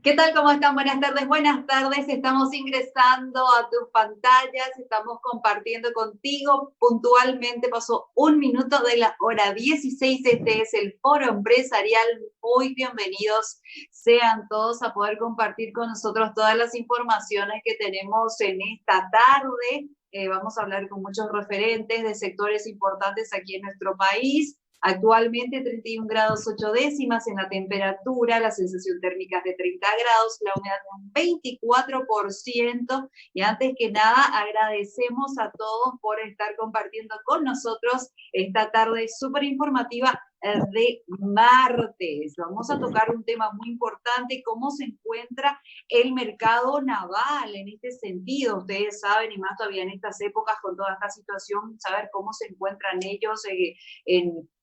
¿Qué tal? ¿Cómo están? Buenas tardes, buenas tardes. Estamos ingresando a tus pantallas, estamos compartiendo contigo. Puntualmente pasó 1 minuto de la hora 16. Este es el Foro Empresarial. Muy bienvenidos sean todos a poder compartir con nosotros todas las informaciones que tenemos en esta tarde. Vamos a hablar con muchos referentes de sectores importantes aquí en nuestro país. Actualmente 31 grados 8 décimas en la temperatura, la sensación térmica es de 30 grados, la humedad de un 24%. Y antes que nada, agradecemos a todos por estar compartiendo con nosotros esta tarde súper informativa de martes. Vamos a tocar un tema muy importante, cómo se encuentra el mercado naval en este sentido. Ustedes saben, y más todavía en estas épocas con toda esta situación, saber cómo se encuentran ellos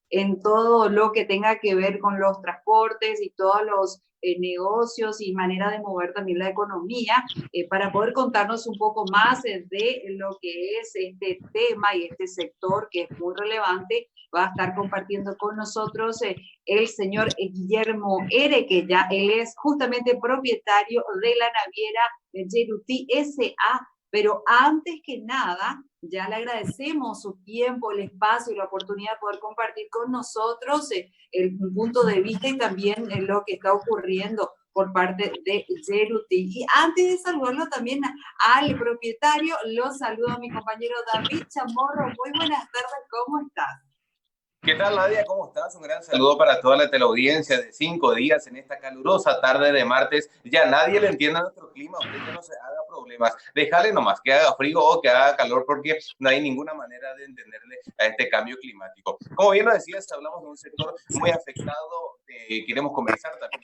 en todo lo que tenga que ver con los transportes y todos los negocios y manera de mover también la economía, para poder contarnos un poco más de lo que es este tema y este sector que es muy relevante. Va a estar compartiendo con nosotros el señor Guillermo Ere, que ya él es justamente propietario de la naviera Yeruti S.A. Pero antes que nada, ya le agradecemos su tiempo, el espacio y la oportunidad de poder compartir con nosotros el punto de vista y también lo que está ocurriendo por parte de Yeruti. Y antes de saludarlo también al propietario, lo saludo a mi compañero David Chamorro. Muy buenas tardes, ¿cómo estás? ¿Qué tal, Nadia? ¿Cómo estás? Un gran saludo para toda la teleaudiencia de 5 días en esta calurosa tarde de martes. Ya nadie le entiende a nuestro clima, usted ya no se haga problemas. Déjale nomás que haga frío o que haga calor, porque no hay ninguna manera de entenderle a este cambio climático. Como bien lo decías, hablamos de un sector muy afectado. Queremos conversar también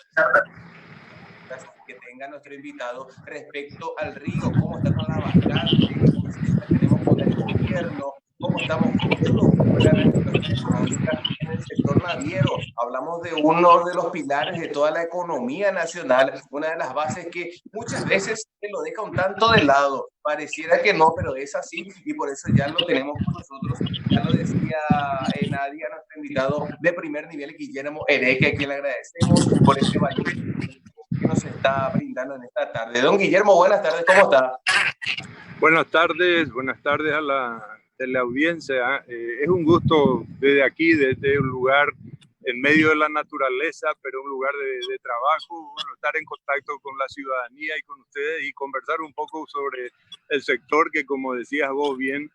que tenga nuestro invitado respecto al río, cómo está con la vacante, qué consulta tenemos con el gobierno, cómo estamos, qué es lo que juega la situación económica en el sector naviero. Hablamos de uno de los pilares de toda la economía nacional, una de las bases que muchas veces se lo deja un tanto de lado. Pareciera que no, pero es así y por eso ya lo tenemos con nosotros. Ya lo decía Nadia, nuestro invitado de primer nivel, Guillermo Hereque, a quien le agradecemos por este valioso que nos está brindando en esta tarde. Don Guillermo, buenas tardes, ¿cómo está? Buenas tardes a la teleaudiencia. Es un gusto desde aquí, desde un lugar en medio de la naturaleza, pero un lugar de trabajo, bueno, estar en contacto con la ciudadanía y con ustedes y conversar un poco sobre el sector que, como decías vos bien,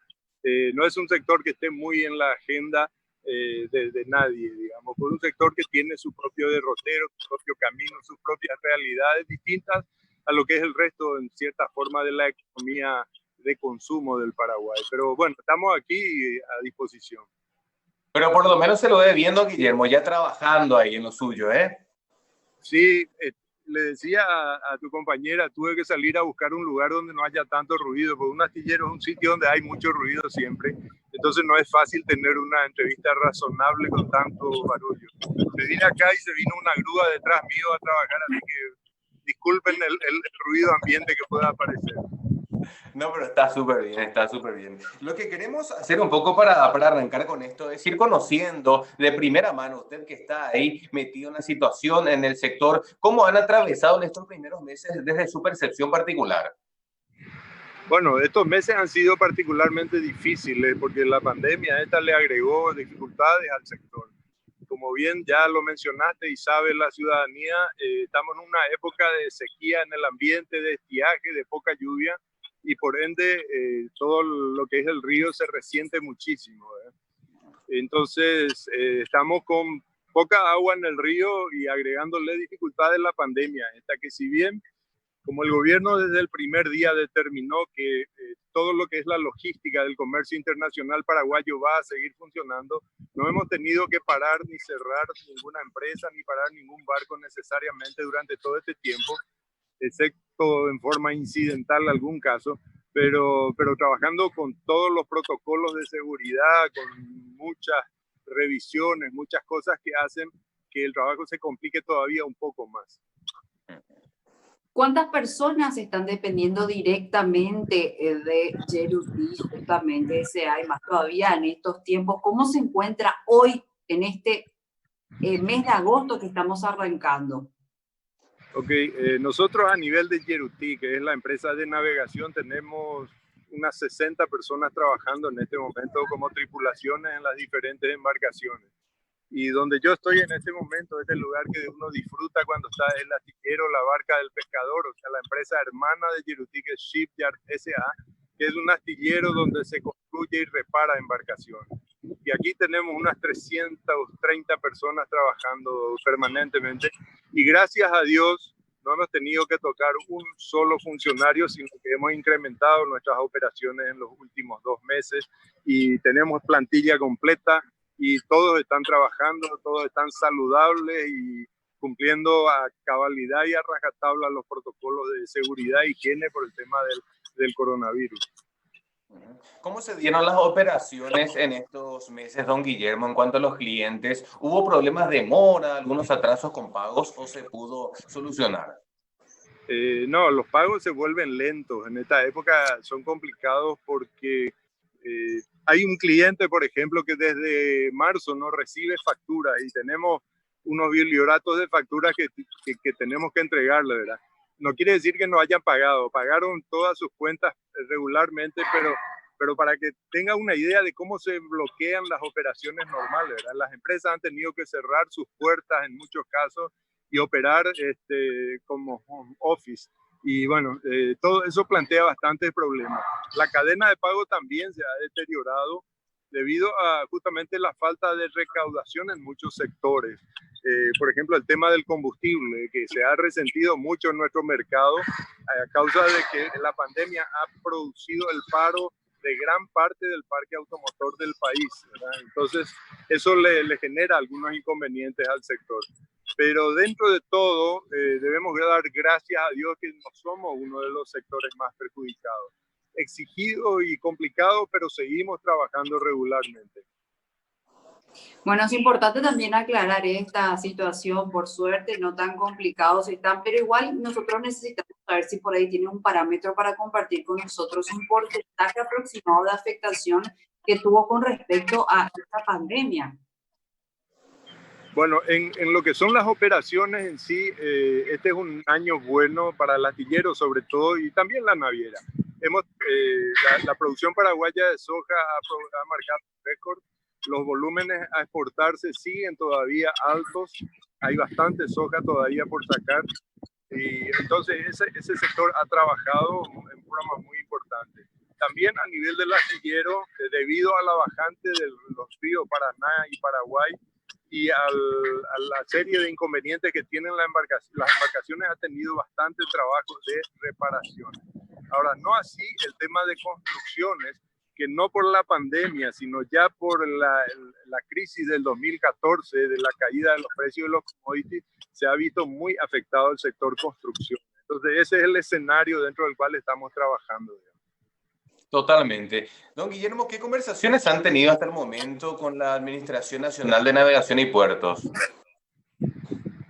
no es un sector que esté muy en la agenda de nadie, digamos, por un sector que tiene su propio derrotero, su propio camino, sus propias realidades distintas a lo que es el resto, en cierta forma, de la economía de consumo del Paraguay. Pero bueno, estamos aquí a disposición. Pero por lo menos se lo ve viendo, Guillermo, ya trabajando ahí en lo suyo, ¿eh? Sí, le decía a tu compañera, tuve que salir a buscar un lugar donde no haya tanto ruido, porque un astillero es un sitio donde hay mucho ruido siempre, entonces no es fácil tener una entrevista razonable con tanto barullo. Me vine acá y se vino una grúa detrás mío a trabajar, así que disculpen el ruido ambiente que pueda aparecer. No, pero está súper bien, está súper bien. Lo que queremos hacer un poco para arrancar con esto es ir conociendo de primera mano, usted que está ahí metido en la situación en el sector, cómo han atravesado en estos primeros meses desde su percepción particular. Bueno, estos meses han sido particularmente difíciles porque la pandemia esta le agregó dificultades al sector. Como bien ya lo mencionaste y sabe la ciudadanía, estamos en una época de sequía en el ambiente, de estiaje, de poca lluvia, y por ende todo lo que es el río se resiente muchísimo. Entonces estamos con poca agua en el río y agregándole dificultades a la pandemia, esta que si bien como el gobierno desde el primer día determinó que todo lo que es la logística del comercio internacional paraguayo va a seguir funcionando, no hemos tenido que parar ni cerrar ninguna empresa ni parar ningún barco necesariamente durante todo este tiempo, excepto en forma incidental en algún caso, pero trabajando con todos los protocolos de seguridad, con muchas revisiones, muchas cosas que hacen que el trabajo se complique todavía un poco más. ¿Cuántas personas están dependiendo directamente de Yeruti, justamente S.A. y más todavía en estos tiempos? ¿Cómo se encuentra hoy en este mes de agosto que estamos arrancando? Ok, nosotros a nivel de Yeruti, que es la empresa de navegación, tenemos unas 60 personas trabajando en este momento como tripulaciones en las diferentes embarcaciones. Y donde yo estoy en este momento es el lugar que uno disfruta cuando está el astillero, la barca del pescador, o sea, la empresa hermana de Yeruti, que es Shipyard S.A., que es un astillero donde se construye y repara embarcaciones. Y aquí tenemos unas 330 personas trabajando permanentemente y gracias a Dios no hemos tenido que tocar un solo funcionario, sino que hemos incrementado nuestras operaciones en los últimos 2 meses y tenemos plantilla completa y todos están trabajando, todos están saludables y cumpliendo a cabalidad y a rajatabla los protocolos de seguridad e higiene por el tema del coronavirus. ¿Cómo se dieron las operaciones en estos meses, don Guillermo, en cuanto a los clientes? ¿Hubo problemas de demora, algunos atrasos con pagos o se pudo solucionar? No, los pagos se vuelven lentos. En esta época son complicados porque hay un cliente, por ejemplo, que desde marzo no recibe facturas y tenemos unos biblioratos de facturas que tenemos que entregarle, ¿verdad? No quiere decir que no hayan pagado, pagaron todas sus cuentas regularmente, pero para que tenga una idea de cómo se bloquean las operaciones normales, ¿verdad? Las empresas han tenido que cerrar sus puertas en muchos casos y operar como home office. Y bueno, todo eso plantea bastantes problemas. La cadena de pago también se ha deteriorado debido a justamente la falta de recaudación en muchos sectores. Por ejemplo, el tema del combustible, que se ha resentido mucho en nuestro mercado a causa de que la pandemia ha producido el paro de gran parte del parque automotor del país, ¿verdad? Entonces, eso le genera algunos inconvenientes al sector. Pero dentro de todo, debemos dar gracias a Dios que no somos uno de los sectores más perjudicados. Exigido y complicado, pero seguimos trabajando regularmente. Bueno, es importante también aclarar esta situación, por suerte, no tan complicados están, pero igual nosotros necesitamos saber si por ahí tiene un parámetro para compartir con nosotros un porcentaje aproximado de afectación que tuvo con respecto a esta pandemia. Bueno, en lo que son las operaciones en sí, este es un año bueno para el astillero sobre todo y también la naviera. La producción paraguaya de soja ha marcado récord. Los volúmenes a exportarse siguen todavía altos. Hay bastante soja todavía por sacar. Y entonces ese sector ha trabajado en forma muy importante. También a nivel del astillero, debido a la bajante de los ríos Paraná y Paraguay, y a la serie de inconvenientes que tienen las embarcaciones, ha tenido bastante trabajo de reparación. Ahora, no así el tema de construcciones, que no por la pandemia, sino ya por la crisis del 2014, de la caída de los precios de los commodities, se ha visto muy afectado el sector construcción. Entonces, ese es el escenario dentro del cual estamos trabajando. Totalmente. Don Guillermo, ¿qué conversaciones han tenido hasta el momento con la Administración Nacional de Navegación y Puertos?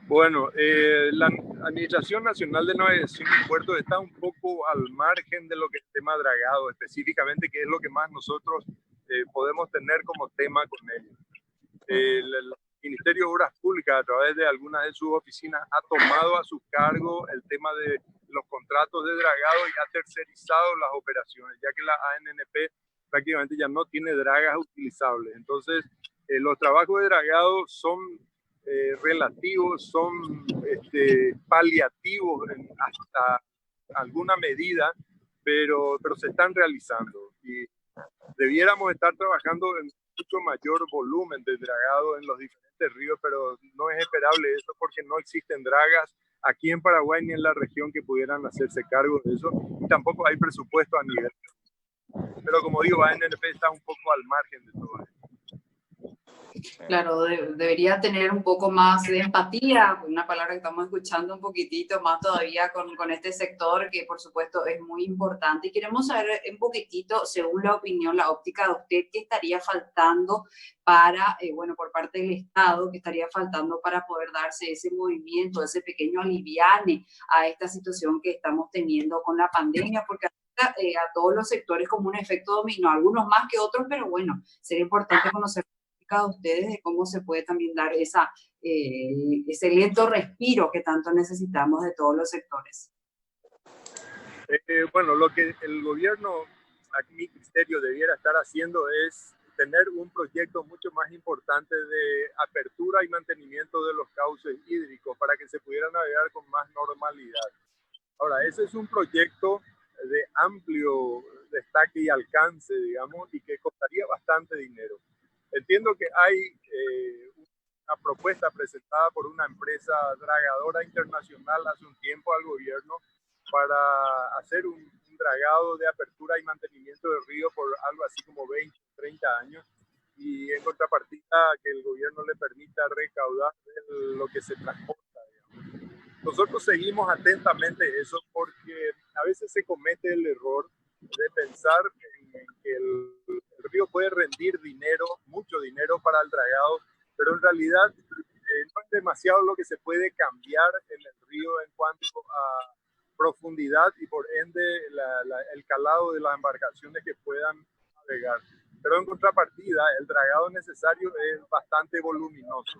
Bueno, la Administración Nacional de Navegación y Puertos está un poco al margen de lo que es tema dragado, específicamente, que es lo que más nosotros podemos tener como tema con ellos. El Ministerio de Obras Públicas, a través de algunas de sus oficinas, ha tomado a su cargo el tema de los contratos de dragado y ha tercerizado las operaciones, ya que la ANNP prácticamente ya no tiene dragas utilizables. Entonces, los trabajos de dragado son relativos, son paliativos hasta alguna medida, pero se están realizando y debiéramos estar trabajando en mucho mayor volumen de dragado en los diferentes ríos, pero no es esperable eso porque no existen dragas aquí en Paraguay ni en la región que pudieran hacerse cargo de eso, y tampoco hay presupuesto a nivel. Pero como digo, ANNP está un poco al margen de todo esto. Claro, debería tener un poco más de empatía, una palabra que estamos escuchando un poquitito más todavía con este sector, que por supuesto es muy importante. Y queremos saber un poquitito, según la opinión, la óptica de usted, qué estaría faltando para, bueno, por parte del Estado, qué estaría faltando para poder darse ese movimiento, ese pequeño aliviane a esta situación que estamos teniendo con la pandemia, porque a todos los sectores como un efecto dominó, algunos más que otros, pero bueno, sería importante conocer a ustedes de cómo se puede también dar esa ese lento respiro que tanto necesitamos de todos los sectores. Bueno, lo que el gobierno, a mi criterio, debiera estar haciendo es tener un proyecto mucho más importante de apertura y mantenimiento de los cauces hídricos para que se pudiera navegar con más normalidad. Ahora, ese es un proyecto de amplio destaque y alcance, digamos, y que costaría bastante dinero. Entiendo que hay una propuesta presentada por una empresa dragadora internacional hace un tiempo al gobierno para hacer un dragado de apertura y mantenimiento del río por algo así como 20, 30 años, y en contrapartida que el gobierno le permita recaudar lo que se transporta, digamos. Nosotros seguimos atentamente eso porque a veces se comete el error de pensar en que el río puede rendir dinero, mucho dinero para el dragado, pero en realidad no es demasiado lo que se puede cambiar en el río en cuanto a profundidad y por ende el calado de las embarcaciones que puedan navegar. Pero en contrapartida, el dragado necesario es bastante voluminoso.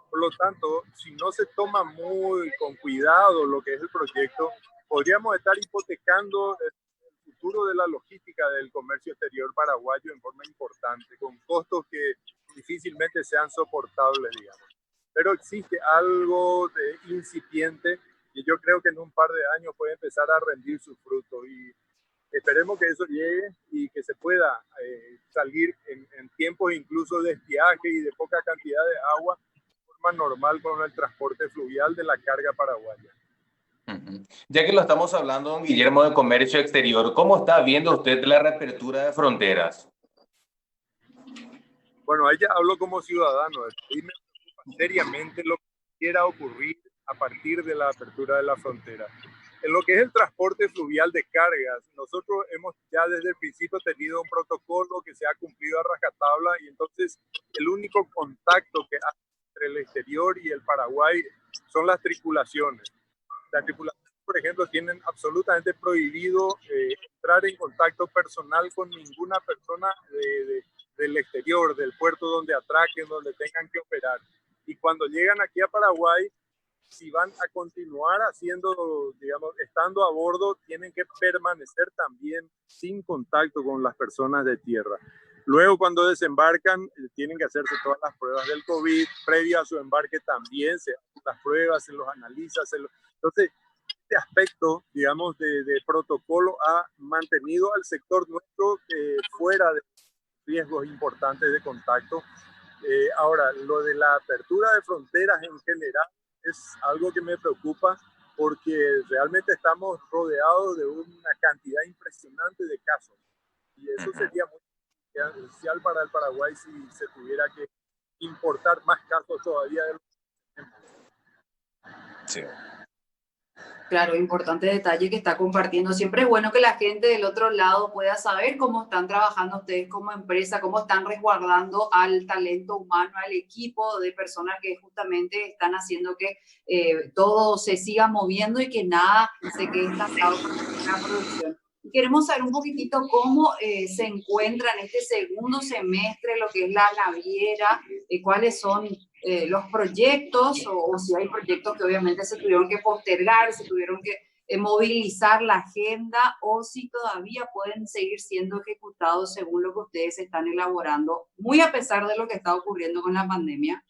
Por lo tanto, si no se toma muy con cuidado lo que es el proyecto, podríamos estar hipotecando el futuro de la logística del comercio exterior paraguayo en forma importante, con costos que difícilmente sean soportables, digamos. Pero existe algo de incipiente y yo creo que en un par de años puede empezar a rendir sus frutos, y esperemos que eso llegue y que se pueda salir en tiempos incluso de estiaje y de poca cantidad de agua de forma normal con el transporte fluvial de la carga paraguaya. Ya que lo estamos hablando, don Guillermo, de comercio exterior, ¿cómo está viendo usted la reapertura de fronteras? Bueno, ahí ya hablo como ciudadano y me preocupa seriamente lo que quiera ocurrir a partir de la apertura de la frontera. En lo que es el transporte fluvial de cargas, nosotros hemos ya desde el principio tenido un protocolo que se ha cumplido a rajatabla, y entonces el único contacto que hay entre el exterior y el Paraguay son las tripulaciones. Las tripulaciones, por ejemplo, tienen absolutamente prohibido entrar en contacto personal con ninguna persona del exterior, del puerto donde atraquen, donde tengan que operar. Y cuando llegan aquí a Paraguay, si van a continuar haciendo, digamos, estando a bordo, tienen que permanecer también sin contacto con las personas de tierra. Luego, cuando desembarcan, tienen que hacerse todas las pruebas del COVID. Previo a su embarque también se hacen las pruebas, se los analiza. Entonces, este aspecto, digamos, de protocolo ha mantenido al sector nuestro fuera de riesgos importantes de contacto. Ahora, lo de la apertura de fronteras en general es algo que me preocupa porque realmente estamos rodeados de una cantidad impresionante de casos. Y eso sería muy esencial para el Paraguay si se tuviera que importar más casos todavía de los que tenemos. Sí. Claro, importante detalle que está compartiendo. Siempre es bueno que la gente del otro lado pueda saber cómo están trabajando ustedes como empresa, cómo están resguardando al talento humano, al equipo de personas que justamente están haciendo que todo se siga moviendo y que nada se quede estancado en la producción. Queremos saber un poquitito cómo se encuentra en este segundo semestre lo que es la naviera, cuáles son los proyectos o si hay proyectos que obviamente se tuvieron que postergar, se tuvieron que movilizar la agenda, o si todavía pueden seguir siendo ejecutados según lo que ustedes están elaborando, muy a pesar de lo que está ocurriendo con la pandemia.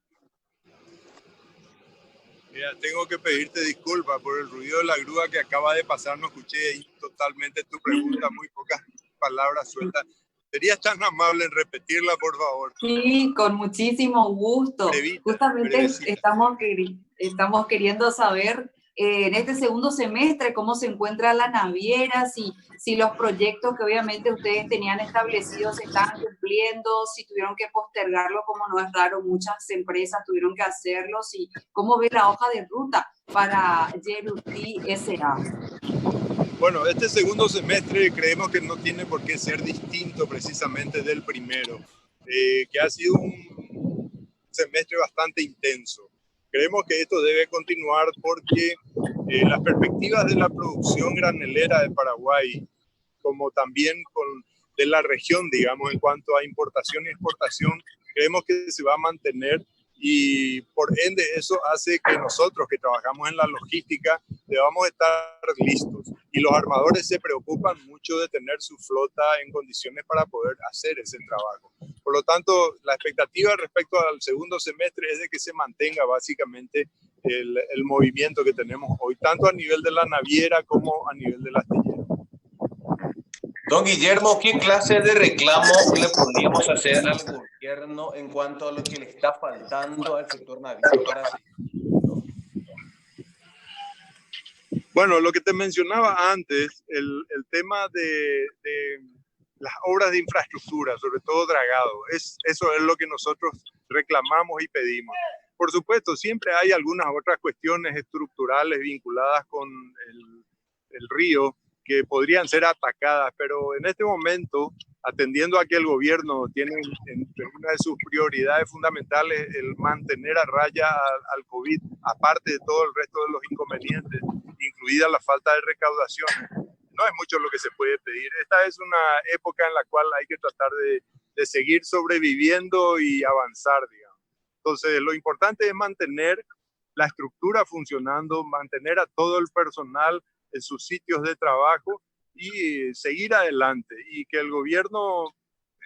Mira, tengo que pedirte disculpas por el ruido de la grúa que acaba de pasar. No escuché totalmente tu pregunta, muy pocas palabras sueltas. ¿Serías tan amable en repetirla, por favor? Sí, con muchísimo gusto. Justamente estamos queriendo saber en este segundo semestre cómo se encuentra la naviera, si los proyectos que obviamente ustedes tenían establecidos se están cumpliendo, si tuvieron que postergarlo, como no es raro, muchas empresas tuvieron que hacerlo, y cómo ve la hoja de ruta para Yeruti S.A. Bueno, este segundo semestre creemos que no tiene por qué ser distinto precisamente del primero, que ha sido un semestre bastante intenso. Creemos que esto debe continuar porque las perspectivas de la producción granelera de Paraguay, como también de la región, digamos, en cuanto a importación y exportación, creemos que se va a mantener y por ende eso hace que nosotros que trabajamos en la logística debamos estar listos, y los armadores se preocupan mucho de tener su flota en condiciones para poder hacer ese trabajo. Por lo tanto, la expectativa respecto al segundo semestre es de que se mantenga básicamente el movimiento que tenemos hoy, tanto a nivel de la naviera como a nivel del astillero. Don Guillermo, ¿qué clase de reclamo le podríamos hacer al gobierno en cuanto a lo que le está faltando al sector naviero para seguir? Bueno, lo que te mencionaba antes, el tema de las obras de infraestructura, sobre todo dragado, eso es lo que nosotros reclamamos y pedimos. Por supuesto, siempre hay algunas otras cuestiones estructurales vinculadas con el río que podrían ser atacadas, pero en este momento, atendiendo a que el gobierno tiene entre una de sus prioridades fundamentales el mantener a raya al COVID, aparte de todo el resto de los inconvenientes, incluida la falta de recaudación, no es mucho lo que se puede pedir. Esta es una época en la cual hay que tratar de seguir sobreviviendo y avanzar, digamos. Entonces, lo importante es mantener la estructura funcionando, mantener a todo el personal en sus sitios de trabajo y seguir adelante, y que el gobierno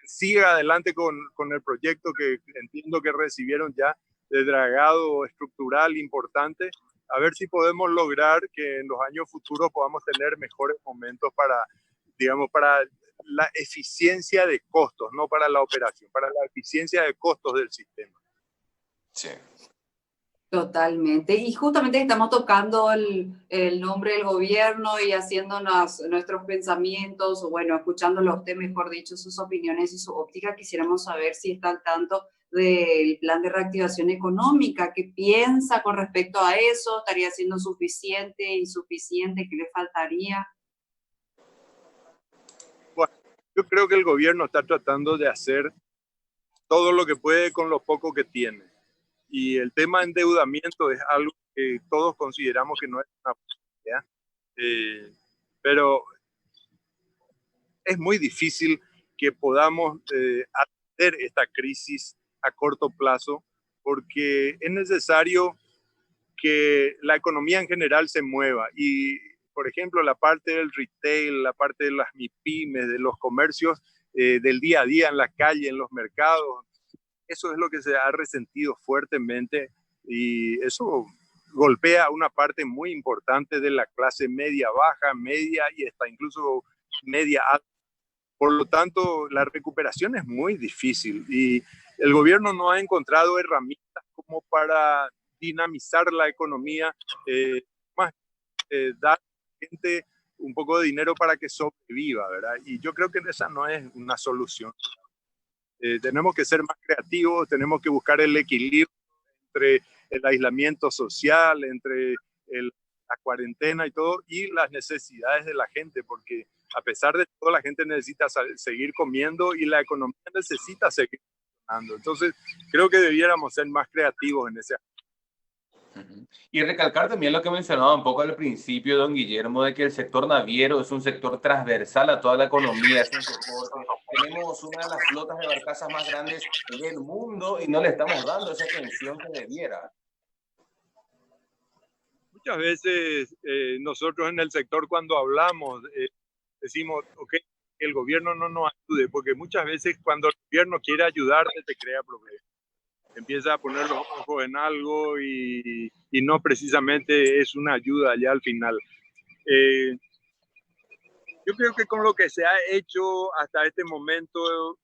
siga adelante con el proyecto que entiendo que recibieron ya de dragado estructural importante, a ver si podemos lograr que en los años futuros podamos tener mejores momentos para, digamos, para la eficiencia de costos, no para la operación, para la eficiencia de costos del sistema. Sí. Totalmente. Y justamente estamos tocando el nombre del gobierno y haciéndonos nuestros pensamientos, o bueno, escuchándolo a usted, mejor dicho, sus opiniones y su óptica. Quisiéramos saber si está al tanto del plan de reactivación económica. ¿Qué piensa con respecto a eso? ¿Estaría siendo suficiente, insuficiente? ¿Qué le faltaría? Bueno, yo creo que el gobierno está tratando de hacer todo lo que puede con lo poco que tiene. Y el tema de endeudamiento es algo que todos consideramos que no es una posibilidad, pero es muy difícil que podamos atender esta crisis a corto plazo, porque es necesario que la economía en general se mueva. Y, por ejemplo, la parte del retail, la parte de las MIPYMES, de los comercios del día a día en la calle, en los mercados, eso es lo que se ha resentido fuertemente, y eso golpea a una parte muy importante de la clase media, baja, media y hasta incluso media alta. Por lo tanto, la recuperación es muy difícil y el gobierno no ha encontrado herramientas como para dinamizar la economía, más dar a la gente un poco de dinero para que sobreviva, ¿verdad? Y yo creo que esa no es una solución. Tenemos que ser más creativos, tenemos que buscar el equilibrio entre el aislamiento social, entre la cuarentena y todo, y las necesidades de la gente, porque a pesar de todo la gente necesita seguir comiendo y la economía necesita seguir funcionando. Entonces, creo que debiéramos ser más creativos en ese aspecto. Y recalcar también lo que mencionaba un poco al principio, don Guillermo, de que el sector naviero es un sector transversal a toda la economía, es un soporte. Tenemos una de las flotas de barcazas más grandes del mundo y no le estamos dando esa atención que debiera. Muchas veces nosotros en el sector, cuando hablamos, decimos, ok, que el gobierno no nos ayude, porque muchas veces cuando el gobierno quiere ayudarte te crea problemas. Empieza a poner los ojos en algo y no precisamente es una ayuda ya al final. Yo creo que con lo que se ha hecho hasta este momento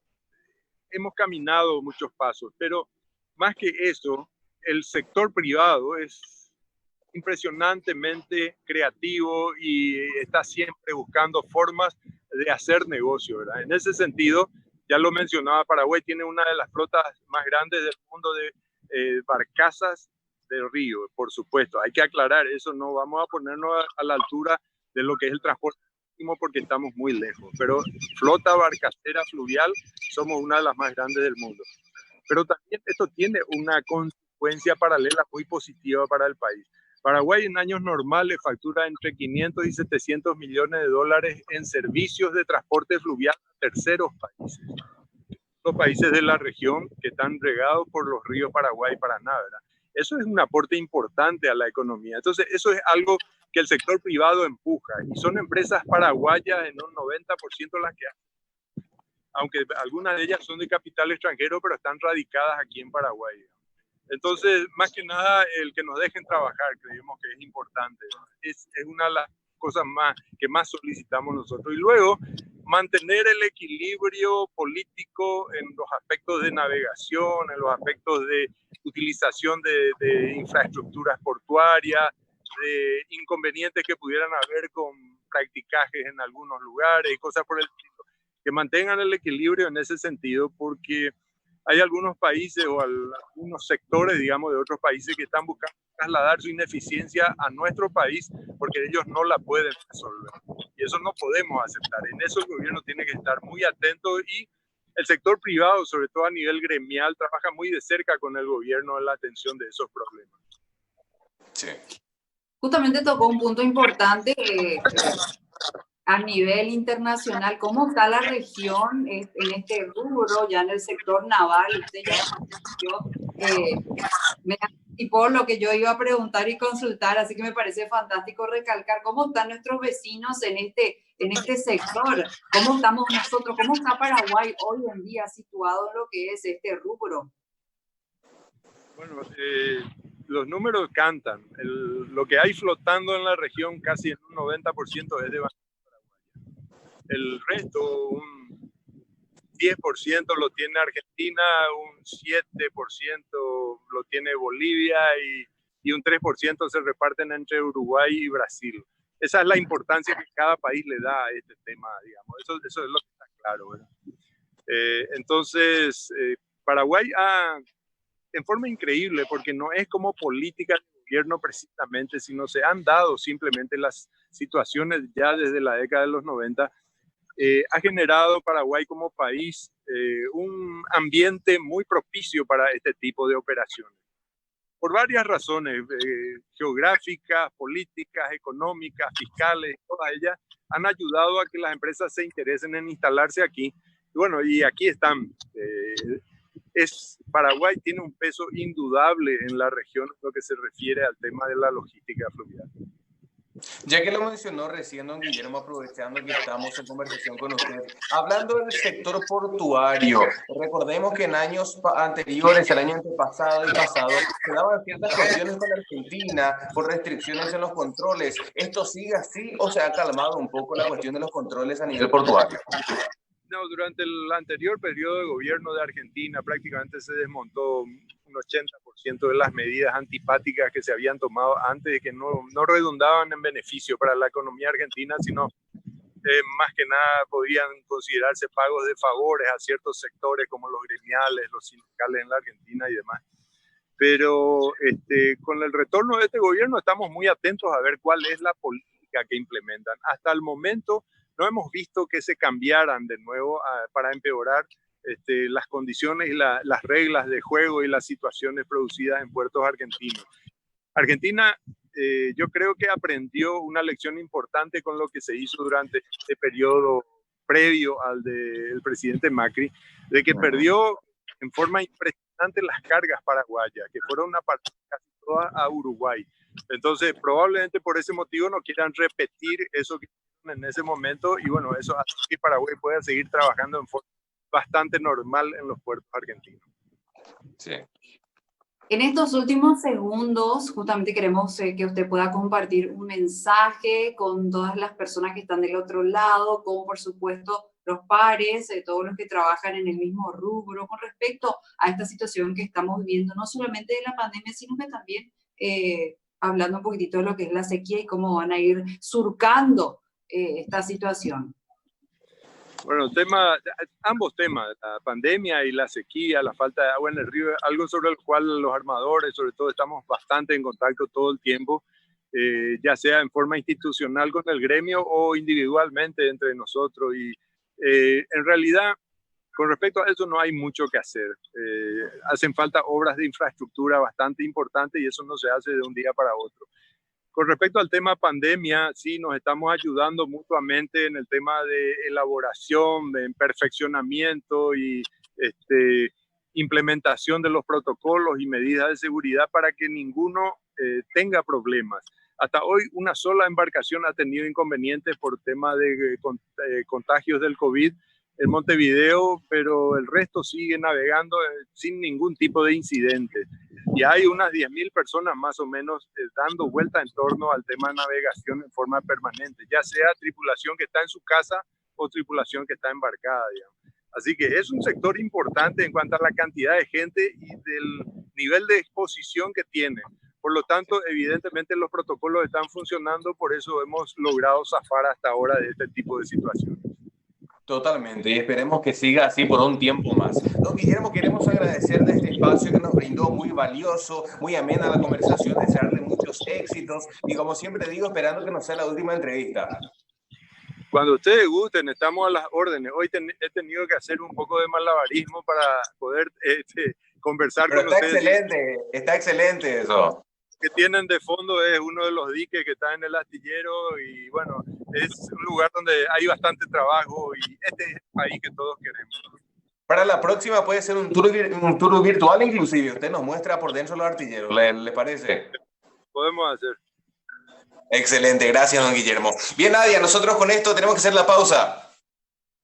hemos caminado muchos pasos, pero más que eso, el sector privado es impresionantemente creativo y está siempre buscando formas de hacer negocio, ¿verdad? En ese sentido, ya lo mencionaba, Paraguay tiene una de las flotas más grandes del mundo de barcazas del río, por supuesto. Hay que aclarar eso, no vamos a ponernos a la altura de lo que es el transporte marítimo porque estamos muy lejos, pero flota barcacera fluvial somos una de las más grandes del mundo. Pero también esto tiene una consecuencia paralela muy positiva para el país. Paraguay en años normales factura entre 500 y 700 millones de dólares en servicios de transporte fluvial a terceros países. los países de la región que están regados por los ríos Paraguay y Paraná, ¿verdad? Eso es un aporte importante a la economía. Entonces, eso es algo que el sector privado empuja y son empresas paraguayas en un 90% las que hacen, aunque algunas de ellas son de capital extranjero, pero están radicadas aquí en Paraguay. Entonces, más que nada, el que nos dejen trabajar, creemos que es importante. Es una de las cosas que más solicitamos nosotros. Y luego, mantener el equilibrio político en los aspectos de navegación, en los aspectos de utilización de infraestructuras portuarias, de inconvenientes que pudieran haber con practicajes en algunos lugares y cosas por el estilo. Que mantengan el equilibrio en ese sentido, porque hay algunos países o algunos sectores, digamos, de otros países que están buscando trasladar su ineficiencia a nuestro país porque ellos no la pueden resolver. Y eso no podemos aceptar. En eso el gobierno tiene que estar muy atento y el sector privado, sobre todo a nivel gremial, trabaja muy de cerca con el gobierno en la atención de esos problemas. Sí. Justamente tocó un punto importante a nivel internacional. ¿Cómo está la región en este rubro, ya en el sector naval? Usted ya me anticipó lo que yo iba a preguntar y consultar, así que me parece fantástico recalcar cómo están nuestros vecinos en este sector, cómo estamos nosotros, cómo está Paraguay hoy en día situado en lo que es este rubro. Bueno, los números cantan. Lo que hay flotando en la región casi en un 90% es de bandera paraguaya. El resto, un 10% lo tiene Argentina, un 7% lo tiene Bolivia y un 3% se reparten entre Uruguay y Brasil. Esa es la importancia que cada país le da a este tema, digamos. Eso es lo que está claro, ¿verdad? Entonces, Paraguay en forma increíble, porque no es como política de gobierno precisamente, sino se han dado simplemente las situaciones ya desde la década de los 90, ha generado Paraguay como país un ambiente muy propicio para este tipo de operaciones. Por varias razones, geográficas, políticas, económicas, fiscales, todas ellas han ayudado a que las empresas se interesen en instalarse aquí. Y bueno, y aquí están. Paraguay tiene un peso indudable en la región en lo que se refiere al tema de la logística fluvial. Ya que lo mencionó recién, don Guillermo, aprovechando que estamos en conversación con usted, hablando del sector portuario, recordemos que en años anteriores, el año antepasado y pasado, se daban ciertas cuestiones con Argentina por restricciones en los controles. ¿Esto sigue así o se ha calmado un poco la cuestión de los controles a nivel portuario? No, durante el anterior periodo de gobierno de Argentina prácticamente se desmontó un 80% de las medidas antipáticas que se habían tomado antes, de que no redundaban en beneficio para la economía argentina, sino más que nada podían considerarse pagos de favores a ciertos sectores como los gremiales, los sindicales en la Argentina y demás. Pero con el retorno de este gobierno estamos muy atentos a ver cuál es la política que implementan. Hasta el momento no hemos visto que se cambiaran de nuevo para empeorar las condiciones y las reglas de juego y las situaciones producidas en puertos argentinos. Argentina, yo creo que aprendió una lección importante con lo que se hizo durante este periodo previo al del presidente Macri, de que perdió en forma impresionante las cargas paraguayas, que fueron una parte casi toda a Uruguay. Entonces, probablemente por ese motivo no quieran repetir eso que en ese momento, y bueno, eso hace que Paraguay pueda seguir trabajando en forma bastante normal en los puertos argentinos. Sí. En estos últimos segundos, justamente queremos que usted pueda compartir un mensaje con todas las personas que están del otro lado, con, por supuesto, los pares, todos los que trabajan en el mismo rubro, con respecto a esta situación que estamos viviendo, no solamente de la pandemia, sino que también hablando un poquitito de lo que es la sequía y cómo van a ir surcando esta situación. Bueno, ambos temas, la pandemia y la sequía, la falta de agua en el río, algo sobre el cual los armadores, sobre todo, estamos bastante en contacto todo el tiempo, ya sea en forma institucional con el gremio o individualmente entre nosotros. Y en realidad, con respecto a eso, no hay mucho que hacer. Hacen falta obras de infraestructura bastante importantes y eso no se hace de un día para otro. Con respecto al tema pandemia, sí, nos estamos ayudando mutuamente en el tema de elaboración, de perfeccionamiento y implementación de los protocolos y medidas de seguridad para que ninguno tenga problemas. Hasta hoy una sola embarcación ha tenido inconvenientes por tema de contagios del COVID en Montevideo, pero el resto sigue navegando sin ningún tipo de incidente. Y hay unas 10.000 personas más o menos dando vuelta en torno al tema de navegación en forma permanente, ya sea tripulación que está en su casa o tripulación que está embarcada, digamos. Así que es un sector importante en cuanto a la cantidad de gente y del nivel de exposición que tiene. Por lo tanto, evidentemente los protocolos están funcionando, por eso hemos logrado zafar hasta ahora de este tipo de situaciones. Totalmente, y esperemos que siga así por un tiempo más. Don Guillermo, queremos agradecer de este espacio que nos brindó, muy valioso, muy amena la conversación, desearle muchos éxitos y como siempre digo, esperando que no sea la última entrevista. Cuando ustedes gusten, estamos a las órdenes. Hoy he tenido que hacer un poco de malabarismo para poder conversar Pero con está ustedes. está excelente eso. Que tienen de fondo es uno de los diques que está en el astillero y bueno, es un lugar donde hay bastante trabajo y este es el país que todos queremos. Para la próxima puede ser un tour virtual inclusive, usted nos muestra por dentro los artilleros, ¿le parece? Podemos hacer. Excelente, gracias don Guillermo. Bien Nadia, nosotros con esto tenemos que hacer la pausa.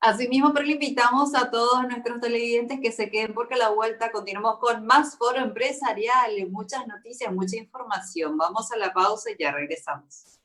Asimismo, pero le invitamos a todos nuestros televidentes que se queden porque a la vuelta continuamos con más Foro Empresarial, muchas noticias, mucha información. Vamos a la pausa y ya regresamos.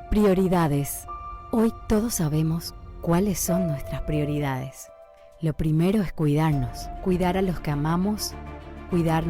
Prioridades. Hoy todos sabemos cuáles son nuestras prioridades. Lo primero es cuidarnos, cuidar a los que amamos, cuidar